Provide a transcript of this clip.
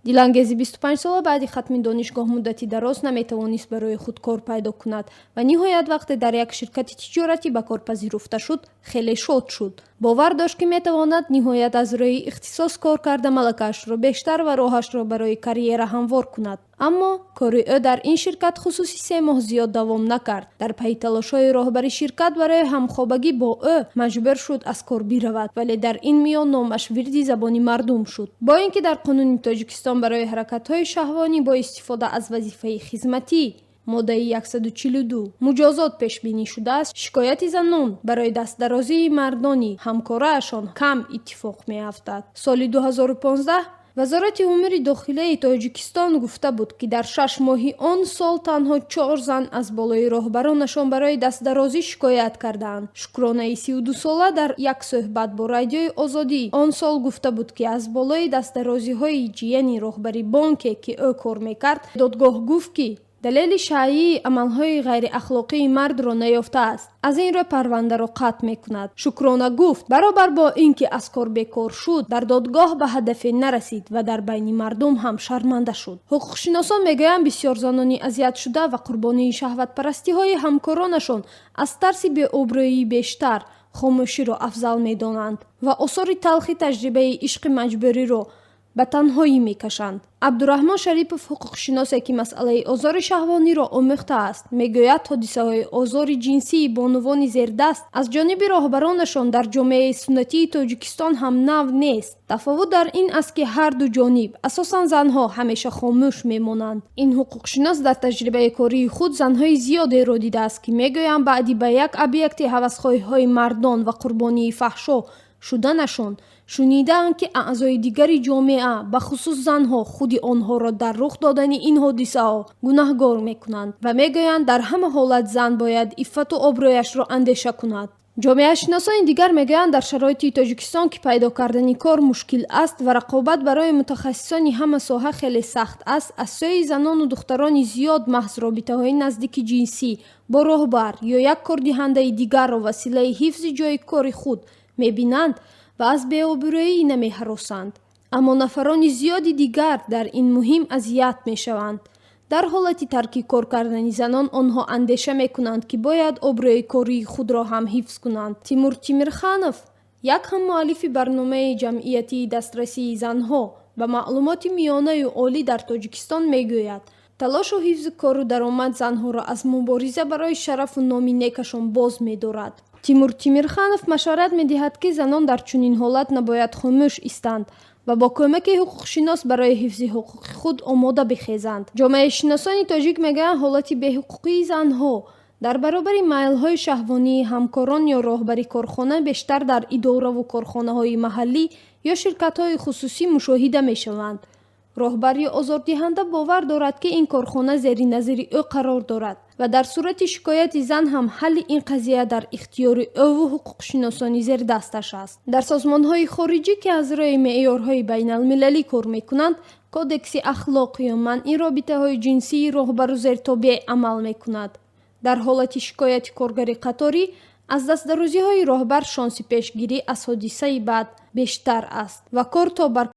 дилангези 25 сола баъди хатми донишгоҳ муддати дароз наметавонист барои худ кор пайдо кунад ва ниҳоят вақте дар як ширкати тиҷоратӣ ба кор пазируфта шуд хеле шод шуд. бовар дошт ки метавонад ниҳоят аз рӯи ихтисос кор карда малакаашро бештар ва роҳашро барои карьера ҳамвор кунад. аммо кори ӯ дар ин ширкат хусуси 3 моҳ зиёд давом накард. дар пайи талошҳои роҳбари ширкат барои ҳамхобагӣ бо ӯ маҷбур шуд аз кор биравад, вале дар ин миён номаш вирди забони мардум шуд. бо ин ки дар қонуни тоҷикистон барои ҳаракатҳои шаҳвонӣ бо истифода аз вазифаи хизматӣ моддаи 142 муҷозот пешбинӣ шудааст, шикояти занон барои дастдарозии мардони ҳамкораашон кам иттифоқ меафтад. соли 2015 вазорати умури дохилаи Тоҷикистон гуфта буд, ки дар 6 моҳи он сол танҳо 4 зан аз болои роҳбаронашон барои дастдарозӣ шикоят кардаанд. Шукронаи 32 сола дар як суҳбат бо радиои Озодӣ он сол гуфта буд, ки аз болои дастдарозиҳои ҷияни роҳбари бонке, ки ӯ кор мекард, додгоҳ гуфт, ки далели шаъии амалҳои ғайриахлоқии мардро наёфтааст. аз ин рӯ парвандаро қатъ мекунад. Шукрона гуфт, баробар бо ин ки аз кор бекор шуд, дар додгоҳ ба ҳадафе нарасид ва дар байни мардум ҳам шарманда шуд. ҳуқуқшиносон мегӯянд бисёр занони азиятшуда ва қурбонии шаҳватпарастиҳои ҳамкоронашон аз тарси беобрӯии бештар хомӯширо афзал медонанд ва осори талхи таҷрибаи ишқи маҷбуриро ба танҳоӣ мекашанд. абдураҳмон шарипов, ҳуқуқшиносе ки масъалаи озори шаҳвониро омӯхтааст, мегӯяд ҳодисаҳои озори ҷинсии бонувони зердаст аз ҷониби роҳбаронашон дар ҷомеаи суннатии Тоҷикистон ҳам нав нест. тафовут дар ин аст, ки ҳар ду ҷониб, асосан занҳо, ҳамеша хомӯш мемонанд. ин ҳуқуқшинос дар таҷрибаи кории худ занҳои зиёдеро дидааст, ки мегӯянд баъди ба як объекти ҳавасхоҳиҳои мардон ва қурбонии фаҳшо шуданашон шунидаанд, ки аъзои дигари ҷомеа, ба хусус занҳо, худи онҳоро дар рух додани ин ҳодисаҳо гунаҳгор мекунанд ва мегӯянд дар ҳама ҳолат зан бояд иффату обрӯяшро андеша кунад. ҷомеашиносони дигар мегӯянд, дар шароити Тоҷикистон, ки пайдо кардани кор мушкил аст ва рақобат барои мутахассисони ҳама соҳа хеле сахт аст, аз сӯи занону духтарони зиёд маҳз робитаҳои наздики ҷинсӣ бо роҳбар ё як кордиҳандаи дигарро василаи ҳифзи ҷойи кори худ мебинанд ва аз беобрӯӣ намеҳаросанд. аммо нафарони зиёди дигар дар ин муҳим азият мешаванд. дар ҳолати тарки кор кардани занон онҳо андеша мекунанд, ки бояд обрӯи кории худро ҳам ҳифз кунанд. Тимур Тимирханов, як ҳаммуаллифи барномаи ҷамъиятии дастрасии занҳо ба маълумоти миёнаю олӣ дар Тоҷикистон мегӯяд, талошу ҳифзи кору даромад занҳоро аз мубориза барои шарафу номи некашон боз медорад. Тимур Тимирханов машварат медиҳад, ки занон дар чунин ҳолат набояд хомӯш истанд ва бо кӯмаки ҳуқуқшинос барои ҳифзи ҳуқуқи худ омода бихезанд. ҷомеашиносони тоҷик мегӯянд ҳолати беҳуқуқии занҳо дар баробари майлҳои шаҳвонии ҳамкорон ё роҳбари корхона бештар дар идораву корхонаҳои маҳаллӣ ё ширкатҳои хусусӣ мушоҳида мешаванд. роҳбар ё озордиҳанда бовар дорад, ки ин корхона зери назири ӯ қарор дорад ва дар сурати шикояти зан ҳам ҳалли ин қазия дар ихтиёри ӯву ҳуқуқшиносони зердасташ аст. дар созмонҳои хориҷӣ, ки аз рӯи меъёрҳои байналмилалӣ кор мекунанд, кодекси ахлоқ ё манъи робитаҳои ҷинсии роҳбару зертобе амал мекунад. дар ҳолати шикояти коргари қаторӣ аз дастдарозиҳои роҳбар шонси пешгирӣ аз ҳодисаи бад бештар аст ва кор то бар